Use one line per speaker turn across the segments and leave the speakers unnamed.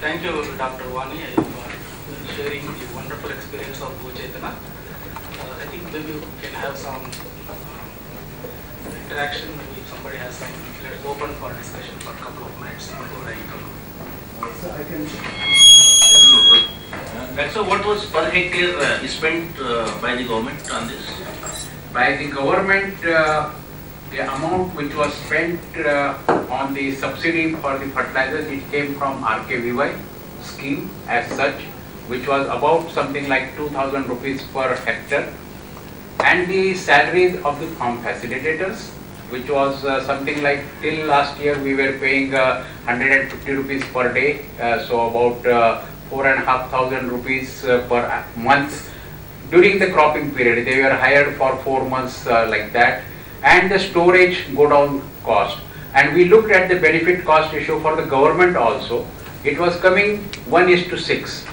Thank you, Dr. Vani, for sharing the wonderful experience of Bhuchetana. I think maybe we can have some interaction. Maybe if somebody has some, let's open for discussion for a couple of minutes before I come.
So I can.
So what was per hectare spent by the government on this?
By the government, the amount which was spent on the subsidy for the fertilizers, it came from RKVY scheme as such, which was about something like 2,000 rupees per hectare, and the salaries of the farm facilitators, which was something like till last year we were paying 150 rupees per day, so about 4,500 rupees per month. During the cropping period, they were hired for 4 months like that, and the storage go down cost. And we looked at the benefit cost ratio for the government also. It was coming 1:6.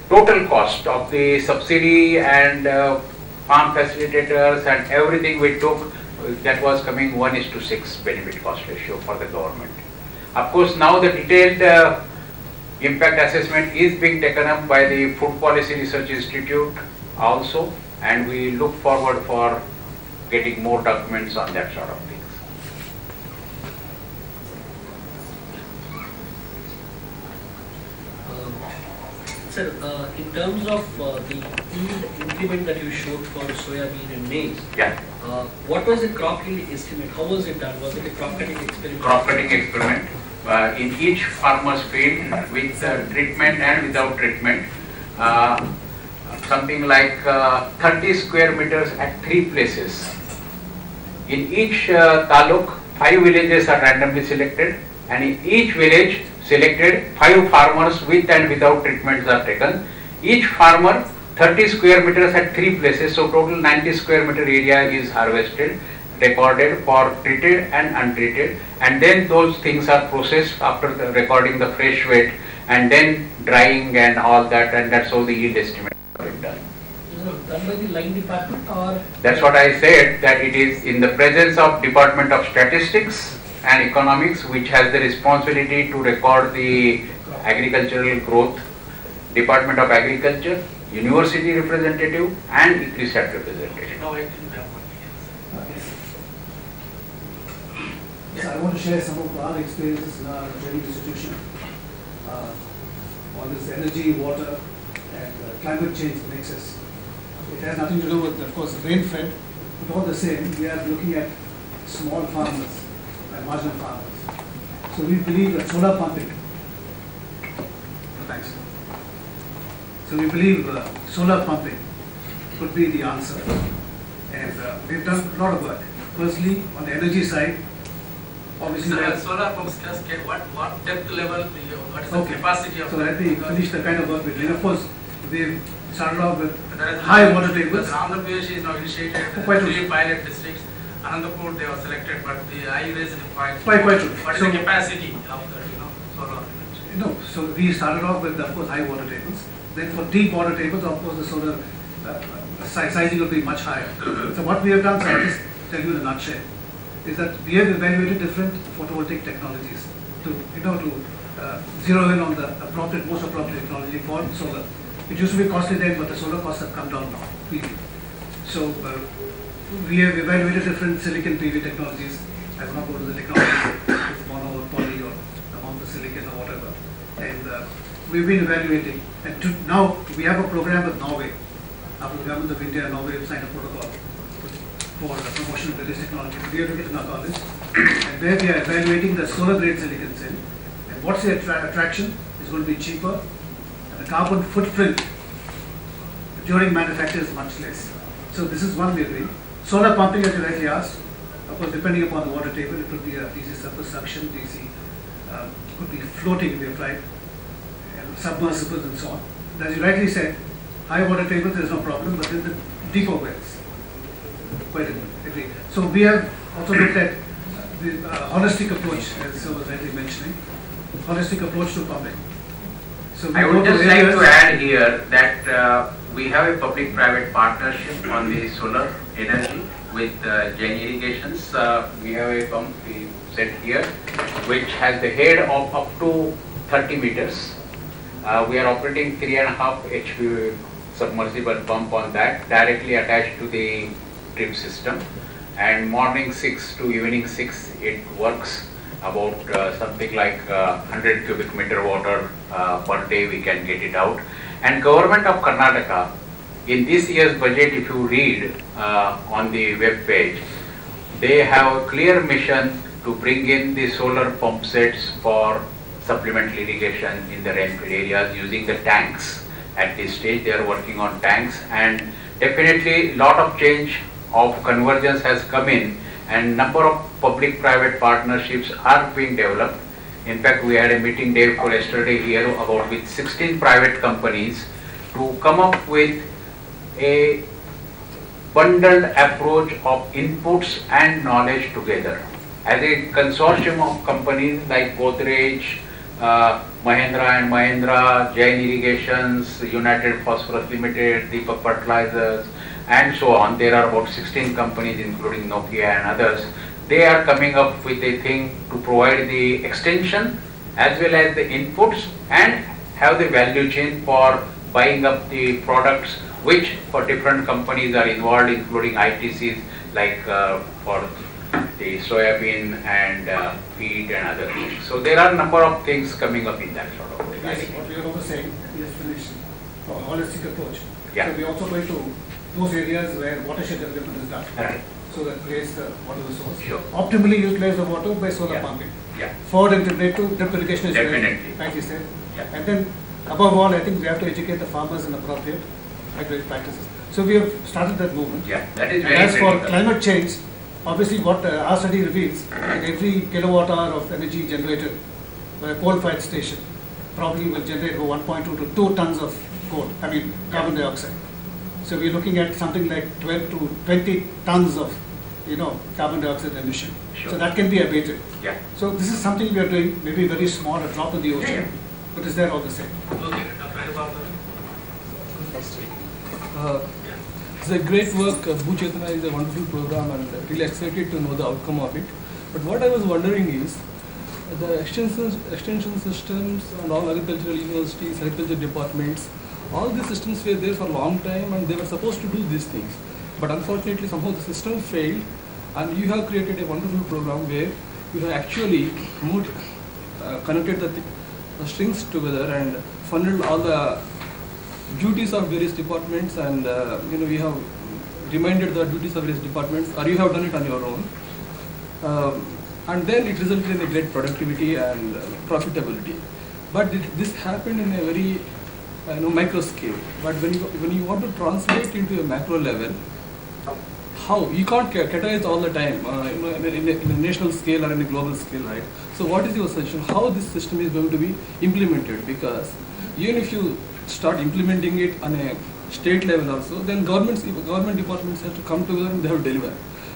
Total cost of the subsidy and farm facilitators and everything we took, that was coming 1:6 benefit cost ratio for the government. Of course, now the detailed impact assessment is being taken up by the Food Policy Research Institute also, and we look forward for getting more documents on that sort of things.
Sir, in terms of the yield increment that you showed for soybean and maize,
Yeah,
what was the crop yield estimate? How was it done? Was it a crop cutting experiment?
crop cutting experiment in each farmer's field with treatment and without treatment. Something like 30 square meters at 3 places. In each taluk, 5 villages are randomly selected, and in each village selected 5 farmers with and without treatments are taken. Each farmer 30 square meters at 3 places, so total 90 square meter area is harvested, recorded for treated and untreated, and then those things are processed after recording the fresh weight, and then drying and all that, and that's how the yield estimate is done.
Done by the line department or?
That's what I said, that it is in the presence of Department of Statistics and Economics, which has the responsibility to record the agricultural growth, Department of Agriculture, University representative and ICRISAT representative.
No, I think we have one.
So I want to share some of our experiences in our training institution on this energy, water, and climate change nexus. It has nothing to do with, of course, rain-fed, but all the same, we are looking at small farmers and marginal farmers. So we believe that solar pumping. Thanks. So we believe solar pumping could be the answer, and we've done a lot of work. Firstly, on the energy side, obviously.
Solar pumps cascade, what depth level, what is the capacity of?
So let me finish the kind of work we're doing. Of course, we've started off with
There is
high water tables.
Andhra Pradesh is now initiated
Quite
3 pilot districts. Anandapur they were selected, but I raised the point.
Quite true.
What is
So-
the capacity of the solar?
No, so we started off with, of course, high water tables. Then for deep water tables, of course, the solar sizing will be much higher. So what we have done, so I'll just tell you in a nutshell, is that we have evaluated different photovoltaic technologies to zero in on the most appropriate technology for solar. It used to be costly then, but the solar costs have come down now, PV. So we have evaluated different silicon PV technologies. I will not go to the technologies, it's mono or poly or among the silicon or whatever. And we've been evaluating. And now we have a program with Norway. After the government of India and Norway have signed a protocol for the promotion of this technology. We are doing it in our college. And where we are evaluating the solar grade silicon cell. And what's the attraction? It's going to be cheaper. And the carbon footprint during manufacture is much less. So this is one we are doing. Solar pumping, as you rightly asked, of course, depending upon the water table, it could be a DC surface suction, DC, could be floating, we have tried, and submersibles and so on. And as you rightly said, high water tables, there is no problem, but in the deeper wells, quite agree. So we have also looked at the holistic approach, as Sir was rightly mentioning, holistic approach to pumping. So we
I
go
would just like
areas-
to add here that we have a public-private partnership on the solar energy with Jain Irrigations. We have a pump we set here, which has the head of up to 30 meters, We are operating 3.5 HP submersible pump on that, directly attached to the drip system. And morning 6 to evening 6, it works about something like 100 cubic meter water per day we can get it out. And Government of Karnataka, in this year's budget, if you read on the web page, they have a clear mission to bring in the solar pump sets for supplemental irrigation in the rainfed areas using the tanks. At this stage, they are working on tanks, and definitely lot of change of convergence has come in, and number of public-private partnerships are being developed. In fact, we had a meeting day before yesterday here about with 16 private companies to come up with a bundled approach of inputs and knowledge together. As a consortium of companies like Godrej, Mahindra and Mahindra, Jain Irrigations, United Phosphorus Limited, Deepak Fertilizers, and so on. There are about 16 companies including Nokia and others. They are coming up with a thing to provide the extension as well as the inputs and have the value chain for buying up the products which for different companies are involved, including ITCs like for the soybean and wheat and other things. So there are a number of things coming up in that sort of way.
Yes, what we are also saying, we just finished a holistic approach.
Yeah.
So we are also going to those areas where watershed development is done.
Right.
So that creates the water resource.
Sure.
Optimally utilize the water by solar
Yeah.
pumping.
Yeah.
Forward integrate to drip irrigation is
Definitely.
like you said.
Yeah.
And then above all, I think we have to educate the farmers in appropriate agricultural practices. So we have started that movement.
Yeah, that is
And
very
as for
critical.
climate change, obviously what our study reveals, that every kilowatt hour of energy generated by a coal-fired station probably will generate 1.2 to 2 tons of carbon dioxide. So we're looking at something like 12 to 20 tons of, carbon dioxide emission.
Sure.
So that can be abated.
Yeah.
So this is something we are doing, maybe very small, a drop in the ocean,
Yeah.
but it's there all the same.
Okay, Dr. Haribaba.
It's a great work. Bhuchetana is a wonderful program and really excited to know the outcome of it. But what I was wondering is, the extension systems and all agricultural universities, agriculture departments, all these systems were there for a long time and they were supposed to do these things. But unfortunately somehow the system failed, and you have created a wonderful program where you have actually connected the strings together and funneled all the duties of various departments, and we have reminded the duties of various departments, or you have done it on your own, and then it resulted in a great productivity and profitability. But this happened in a very micro scale. But when you want to translate into a macro level, how you can't categorize all the time in a national scale or in a global scale, right? So what is your suggestion? How this system is going to be implemented? Because even if you start implementing it on a state level also, then government departments have to come together and they have to deliver.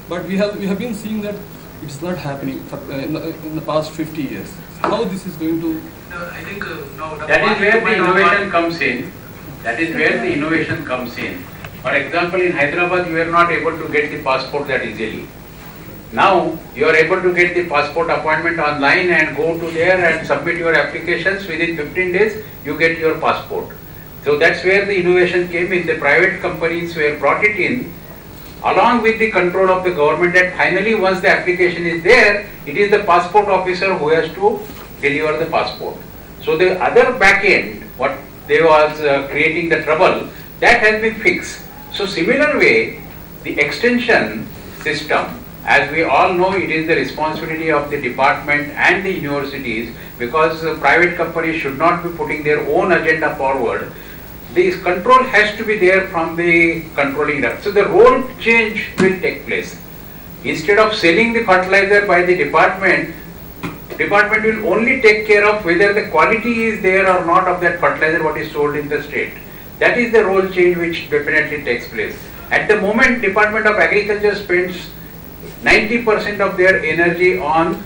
But we have been seeing that it's not happening in the past 50 years. How this is going to?
I think now
That is where the innovation comes in. That is where the innovation comes in. For example, in Hyderabad, you were not able to get the passport that easily. Now, you are able to get the passport appointment online and go to there and submit your applications. Within 15 days, you get your passport. So that's where the innovation came in. The private companies were brought it in, along with the control of the government, that finally once the application is there, it is the passport officer who has to deliver the passport. So the other back end, what they was creating the trouble, that has been fixed. So similar way, the extension system, as we all know, it is the responsibility of the department and the universities, because private companies should not be putting their own agenda forward. This control has to be there from the controlling director. So the role change will take place. Instead of selling the fertilizer by the department will only take care of whether the quality is there or not of that fertilizer what is sold in the state. That is the role change which definitely takes place. At the moment, Department of Agriculture spends 90% of their energy on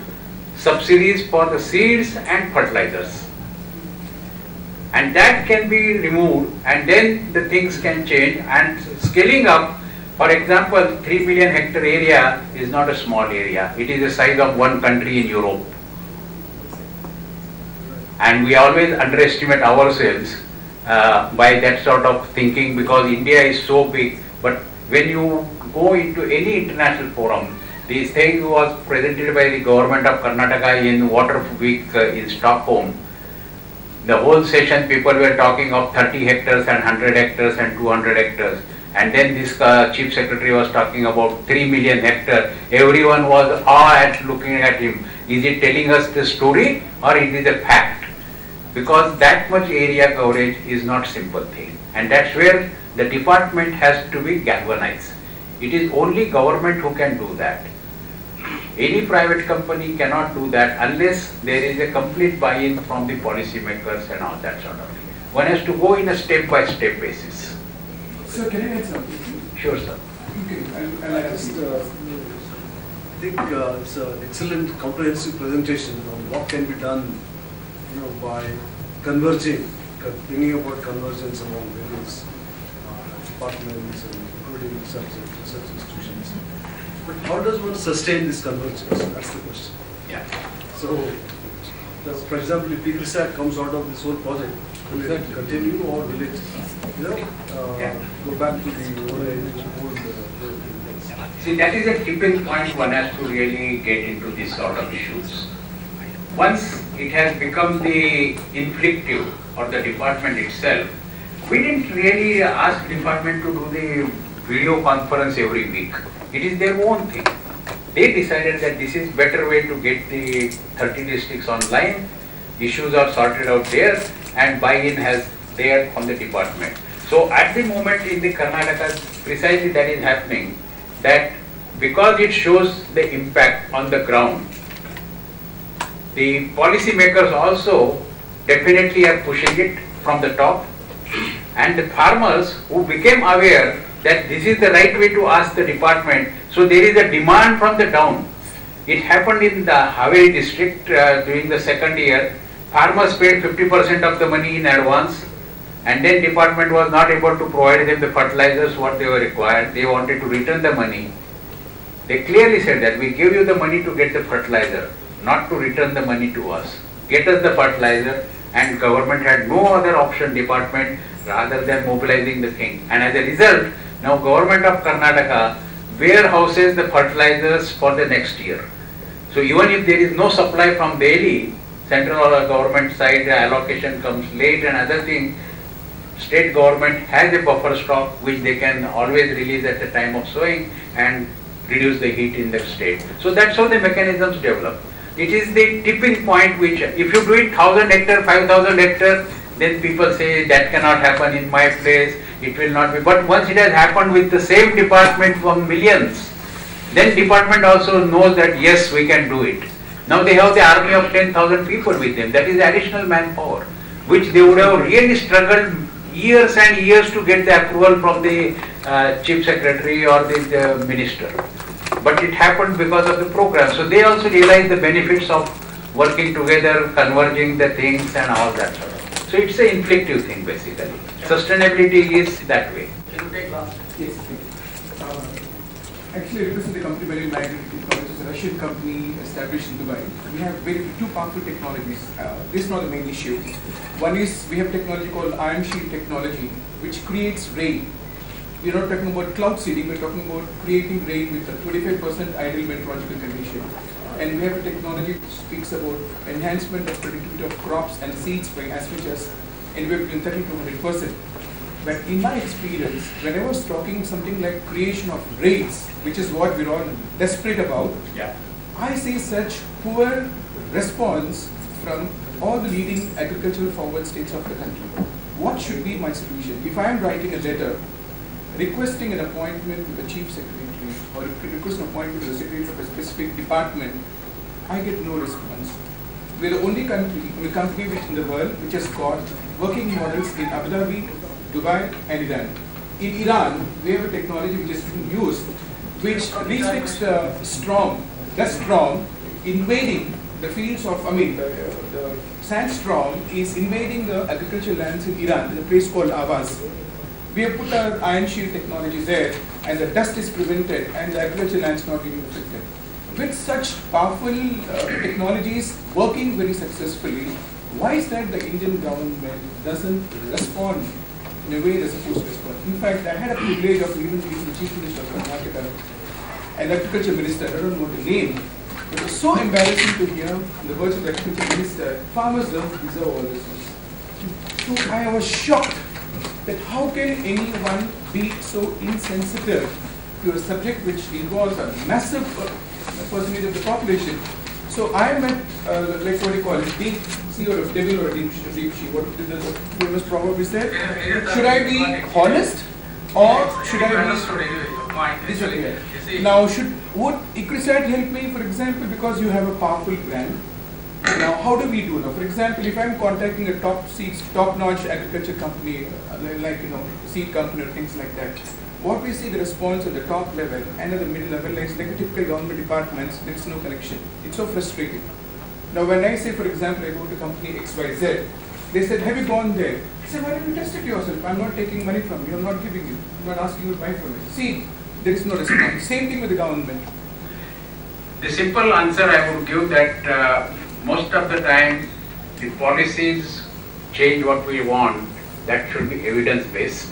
subsidies for the seeds and fertilizers. And that can be removed, and then the things can change. And scaling up, for example, 3 million hectare area is not a small area. It is the size of one country in Europe. And we always underestimate ourselves by that sort of thinking, because India is so big. But when you go into any international forum, this thing was presented by the government of Karnataka in Water Week in Stockholm. The whole session people were talking of 30 hectares and 100 hectares and 200 hectares. And then this chief secretary was talking about 3 million hectares. Everyone was awed at looking at him. Is he telling us the story or it is a fact? Because that much area coverage is not simple thing. And that's where the department has to be galvanized. It is only government who can do that. Any private company cannot do that unless there is a complete buy-in from the policymakers and all that sort of thing. One has to go in a step-by-step basis.
Sir, can I add something?
Sure, sir.
Okay,
I think it's an excellent comprehensive presentation on what can be done, by converging, bringing about convergence among various departments and including research institutions. But how does one sustain this convergence? That's the question.
Yeah.
So, for example, if PICRISAT comes out of this whole project, will it continue or will it, go back to the old
See, that is a tipping point one has to really get into this sort of issues. Once it has become the inflictive or the department itself, we didn't really ask department to do the video conference every week. It is their own thing. They decided that this is better way to get the 30 districts online, issues are sorted out there, and buy-in has there on the department. So at the moment in the Karnataka, precisely that is happening, that because it shows the impact on the ground, the policy makers also definitely are pushing it from the top, and the farmers who became aware that this is the right way to ask the department, so there is a demand from the down. It happened in the Haveri district during the second year. Farmers paid 50% of the money in advance, and then department was not able to provide them the fertilizers what they were required. They wanted to return the money. They clearly said that we give you the money to get the fertilizer, not to return the money to us. Get us the fertilizer, and government had no other option, department, rather than mobilizing the thing. And as a result, now government of Karnataka warehouses the fertilizers for the next year. So even if there is no supply from Delhi, central or government side, the allocation comes late and other thing, state government has a buffer stock which they can always release at the time of sowing and reduce the heat in the state. So that's how the mechanisms develop. It is the tipping point which, if you do it 1,000 hectare, 5,000 hectare, then people say that cannot happen in my place, it will not be. But once it has happened with the same department for millions, then department also knows that yes, we can do it. Now they have the army of 10,000 people with them. That is additional manpower, which they would have really struggled years and years to get the approval from the chief secretary or the minister. But it happened because of the program. So they also realize the benefits of working together, converging the things and all that sort of thing. So it's an inflictive thing basically. Sustainability is that way.
Can you take last?
Yes. Actually, I represent a company very United, which is a Russian company established in Dubai. We have two powerful technologies. This is not the main issue. One is we have technology called iron shield technology, which creates rain. We are not talking about cloud seeding, we are talking about creating rain with a 25% ideal meteorological condition. And we have a technology which speaks about enhancement of productivity of crops and seeds by as much as anywhere between 30 to 100%. But in my experience, when I was talking something like creation of rains, which is what we're all desperate about, I see such poor response from all the leading agricultural forward states of the country. What should be my solution? If I am writing a letter requesting an appointment with the chief secretary or request an appointment with the secretary of a specific department, I get no response. We're the only company which in the world which has got working models in Abu Dhabi, Dubai and Iran. In Iran, we have a technology which is being used which restricts the dust storm invading the fields of, the sandstorm is invading the agricultural lands in Iran, in a place called Avaz. We have put our iron shield technology there and the dust is prevented and the agricultural lands not getting affected. With such powerful technologies working very successfully, why is that the Indian government doesn't respond in a way they're supposed to respond? In fact, I had a privilege of even meeting the Chief Minister of Karnataka and Agriculture Minister, I don't know the name. It was so embarrassing to hear in the words of the Agriculture Minister, farmers don't deserve all this. So I was shocked that how can anyone be so insensitive to a subject which involves a massive percentage of the population. So I am at, like what do you call it, deep sea or a devil or a deep sea, what did the famous proverb is there? Should I be honest or should I be disappear? Now, would ICRISAT help me, for example, because you have a powerful brand? Now, how do we do now? For example, if I'm contacting a top-notch agriculture company, like seed company or things like that, what we see the response at the top level and at the middle level, like a typical government departments, there's no connection. It's so frustrating. Now, when I say, for example, I go to company XYZ, they said, have you gone there? I said, why don't you test it yourself? I'm not taking money from you, I'm not giving you, I'm not asking you to buy from it. See, there is no response. Same thing with the government.
The simple answer I would give that most of the time the policies change what we want, that should be evidence based,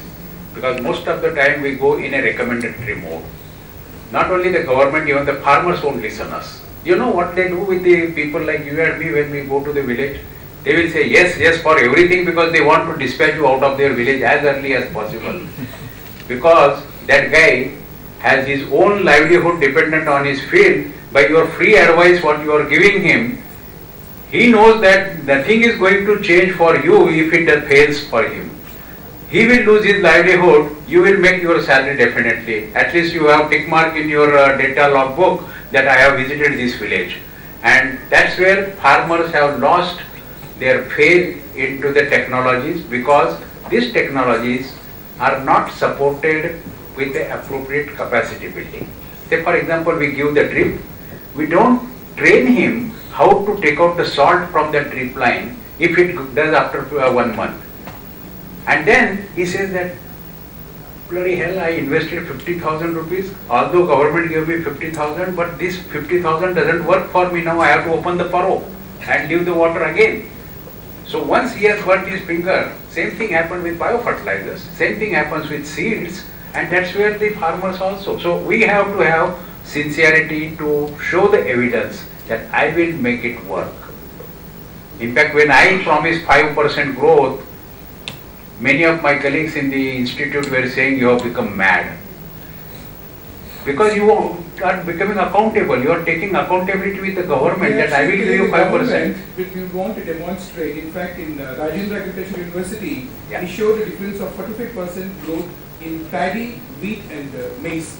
because most of the time we go in a recommendatory mode. Not only the government, even the farmers won't listen us. You know what they do with the people like you and me when we go to the village? They will say yes, yes for everything because they want to dispatch you out of their village as early as possible. Because that guy has his own livelihood dependent on his field. By your free advice what you are giving him, he knows that nothing is going to change for you if it fails for him. He will lose his livelihood, you will make your salary definitely. At least you have tick mark in your data log book that I have visited this village. And that's where farmers have lost their faith into the technologies, because these technologies are not supported with the appropriate capacity building. Say for example, we give the drip, we don't train him how to take out the salt from the drip line if it does after 1 month. And then he says that, bloody hell, I invested 50,000 rupees, although government gave me 50,000, but this 50,000 doesn't work for me now, I have to open the furrow and leave the water again. So once he has burnt his finger, same thing happened with biofertilizers, same thing happens with seeds, and that's where the farmers also. So we have to have sincerity to show the evidence that I will make it work. In fact, when I promised 5% growth, many of my colleagues in the institute were saying you have become mad. Because you are becoming accountable, you are taking accountability with the government that I will give you 5%.
Which we want to demonstrate. In fact, in Rajendra Agriculture University,
Yeah.
we showed a difference of 45% growth in paddy, wheat and maize.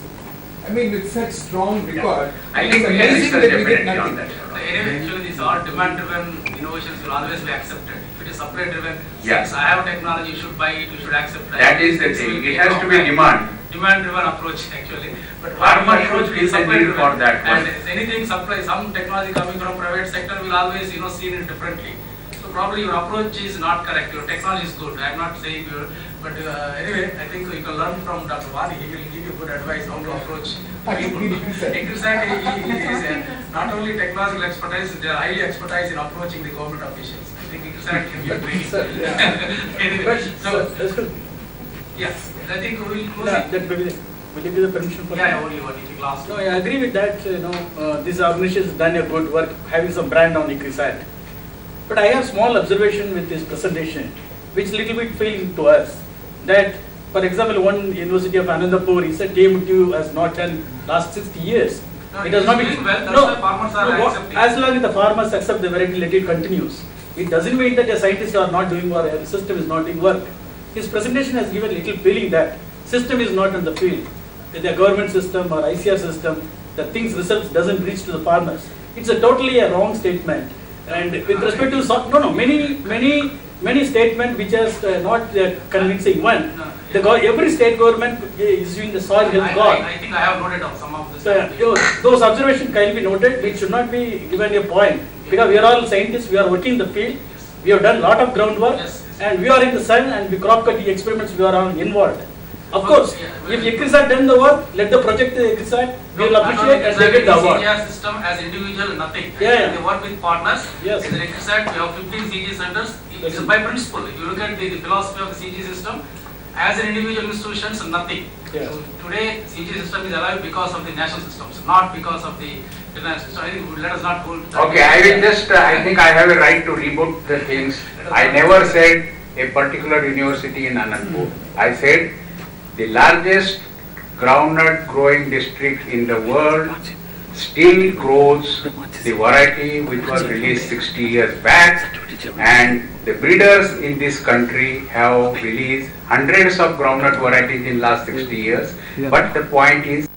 I mean, with such strong record,
I
it's
think we can
amazing
research
that we get
definitely on
nothing.
that.
Anyway, actually these are demand-driven innovations will always be accepted. If it is supply-driven,
Yeah.
since I have technology, you should buy it, you should accept it.
That is the
This
thing,
will
it has to be demand.
Demand-driven approach actually. But
Farmer
our approach
should
will be
feel the need
supply-driven.
for that one.
And if anything supply, some technology coming from private sector will always, see it differently. So probably your approach is not correct. Your technology is good. I am not saying your, but anyway, I think you can learn from Dr. Vani. He will give you good advice how to approach people. ICRISAT is not only technological expertise, they are highly expertise in approaching the government officials. I think ICRISAT can give training. Anyway, so yes, I think we will close it.
Will you give the permission for
Yeah, only one. Anything last?
No, I agree with that. This organization has done a good work having some brand on ICRISAT. But I have small observation with this presentation, which little bit feeling to us that, for example, one University of Anandapur, he said KMTU has not done last 60 years.
No,
It has not been.
doing well. That's why farmers are accepting.
As long as the farmers accept the variety, let it continues. It doesn't mean that the scientists are not doing work, the system is not doing work. His presentation has given little feeling that system is not in the field. The government system or ICR system, the things results doesn't reach to the farmers. It's a totally a wrong statement. And with respect to many statements which are not convincing one. Every state government is doing the soil health card.
I think I have noted down some of this.
So, those observations can be noted. It should not be given a point because we are all scientists. We are working in the field. We have done a lot of groundwork,
Yes.
and we are in the sun and the crop cutting experiments. We are all involved. Of course, if ICRIS had done the work, let the project ICRIS, we will appreciate and they get the award.
CGI system as individual, nothing.
Yeah.
They work with partners.
Yes.
As ICRIS, we have 15 CG centers. It's by principle. If you look at the philosophy of the CG system, as an individual institutions, nothing.
Yeah.
So today, CG system is alive because of the national systems, not because of the international system. I think let us not hold.
Okay, I will just, I think I have a right to reboot the things. I never said a particular university in Anandpur. I said the largest groundnut growing district in the world still grows the variety which was released 60 years back, and the breeders in this country have released hundreds of groundnut varieties in last 60 years. But the point is